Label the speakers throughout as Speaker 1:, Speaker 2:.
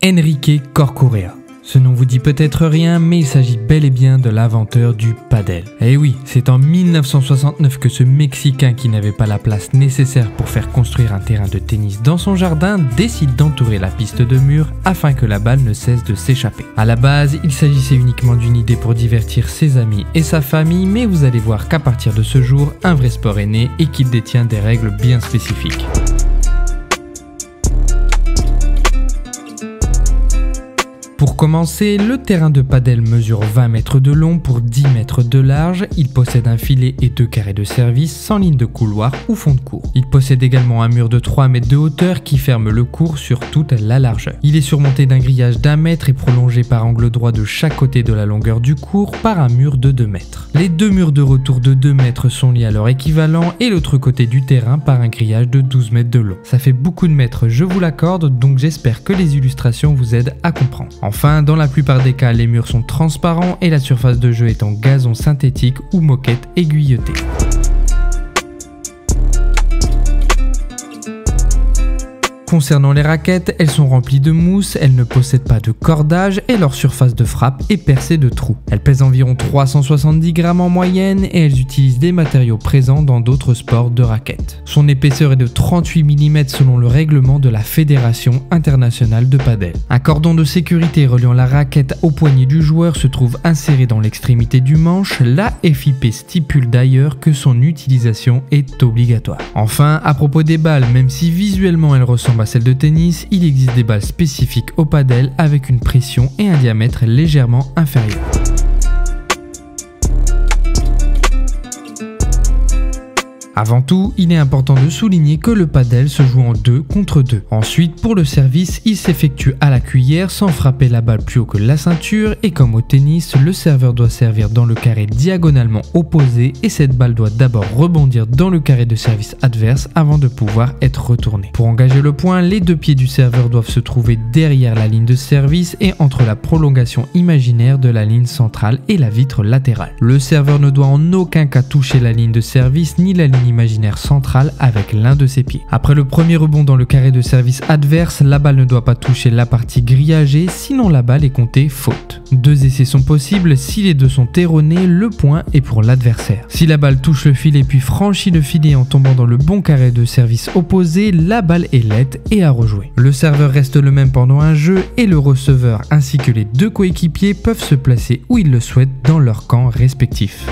Speaker 1: Enrique Corcuera. Ce nom vous dit peut-être rien, mais il s'agit bel et bien de l'inventeur du padel. Et oui, c'est en 1969 que ce Mexicain qui n'avait pas la place nécessaire pour faire construire un terrain de tennis dans son jardin décide d'entourer la piste de murs afin que la balle ne cesse de s'échapper. À la base, il s'agissait uniquement d'une idée pour divertir ses amis et sa famille, mais vous allez voir qu'à partir de ce jour, un vrai sport est né et qu'il détient des règles bien spécifiques. Pour commencer, le terrain de padel mesure 20 mètres de long pour 10 mètres de large. Il possède un filet et 2 carrés de service sans ligne de couloir ou fond de cours. Il possède également un mur de 3 mètres de hauteur qui ferme le court sur toute la largeur. Il est surmonté d'un grillage d'1 mètre et prolongé par angle droit de chaque côté de la longueur du court par un mur de 2 mètres. Les deux murs de retour de 2 mètres sont liés à leur équivalent et l'autre côté du terrain par un grillage de 12 mètres de long. Ça fait beaucoup de mètres, je vous l'accorde, donc j'espère que les illustrations vous aident à comprendre. Enfin, dans la plupart des cas, les murs sont transparents et la surface de jeu est en gazon synthétique ou moquette aiguillotée. Concernant les raquettes, elles sont remplies de mousse, elles ne possèdent pas de cordage et leur surface de frappe est percée de trous. Elles pèsent environ 370 grammes en moyenne et elles utilisent des matériaux présents dans d'autres sports de raquettes. Son épaisseur est de 38 mm selon le règlement de la Fédération internationale de padel. Un cordon de sécurité reliant la raquette au poignet du joueur se trouve inséré dans l'extrémité du manche. La FIP stipule d'ailleurs que son utilisation est obligatoire. Enfin, à propos des balles, même si visuellement elles ressemblent à celle de tennis, il existe des balles spécifiques au padel avec une pression et un diamètre légèrement inférieurs. Avant tout, il est important de souligner que le padel se joue en 2 contre 2. Ensuite, pour le service, il s'effectue à la cuillère sans frapper la balle plus haut que la ceinture et comme au tennis, le serveur doit servir dans le carré diagonalement opposé et cette balle doit d'abord rebondir dans le carré de service adverse avant de pouvoir être retournée. Pour engager le point, les deux pieds du serveur doivent se trouver derrière la ligne de service et entre la prolongation imaginaire de la ligne centrale et la vitre latérale. Le serveur ne doit en aucun cas toucher la ligne de service ni la ligne imaginaire centrale avec l'un de ses pieds. Après le premier rebond dans le carré de service adverse, la balle ne doit pas toucher la partie grillagée, sinon la balle est comptée faute. 2 essais sont possibles, si les deux sont erronés, le point est pour l'adversaire. Si la balle touche le filet puis franchit le filet en tombant dans le bon carré de service opposé, la balle est lette et à rejouer. Le serveur reste le même pendant un jeu et le receveur ainsi que les deux coéquipiers peuvent se placer où ils le souhaitent dans leur camp respectif.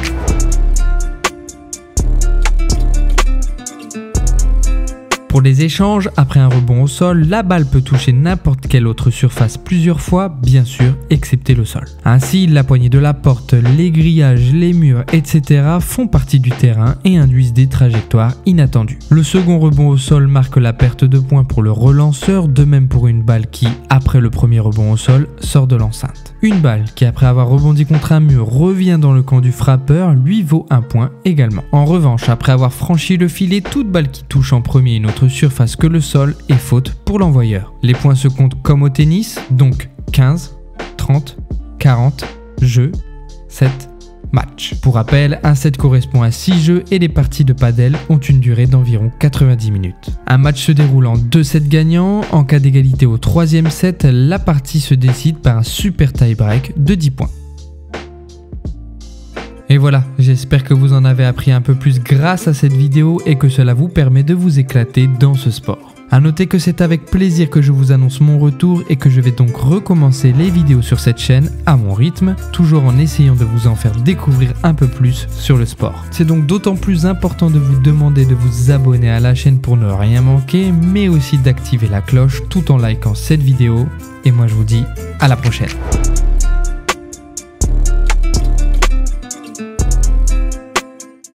Speaker 1: Pour les échanges, après un rebond au sol, la balle peut toucher n'importe quelle autre surface plusieurs fois, bien sûr, excepté le sol. Ainsi, la poignée de la porte, les grillages, les murs, etc. font partie du terrain et induisent des trajectoires inattendues. Le second rebond au sol marque la perte de points pour le relanceur, de même pour une balle qui, après le premier rebond au sol, sort de l'enceinte. Une balle qui, après avoir rebondi contre un mur, revient dans le camp du frappeur, lui vaut un point également. En revanche, après avoir franchi le filet, toute balle qui touche en premier une autre surface que le sol est faute pour l'envoyeur. Les points se comptent comme au tennis, donc 15, 30, 40, jeu, 7, match. Pour rappel, un set correspond à 6 jeux et les parties de padel ont une durée d'environ 90 minutes. Un match se déroule en 2 sets gagnants. En cas d'égalité au 3e set, la partie se décide par un super tie-break de 10 points. Et voilà, j'espère que vous en avez appris un peu plus grâce à cette vidéo et que cela vous permet de vous éclater dans ce sport. A noter que c'est avec plaisir que je vous annonce mon retour et que je vais donc recommencer les vidéos sur cette chaîne à mon rythme, toujours en essayant de vous en faire découvrir un peu plus sur le sport. C'est donc d'autant plus important de vous demander de vous abonner à la chaîne pour ne rien manquer, mais aussi d'activer la cloche tout en likant cette vidéo. Et moi je vous dis à la prochaine.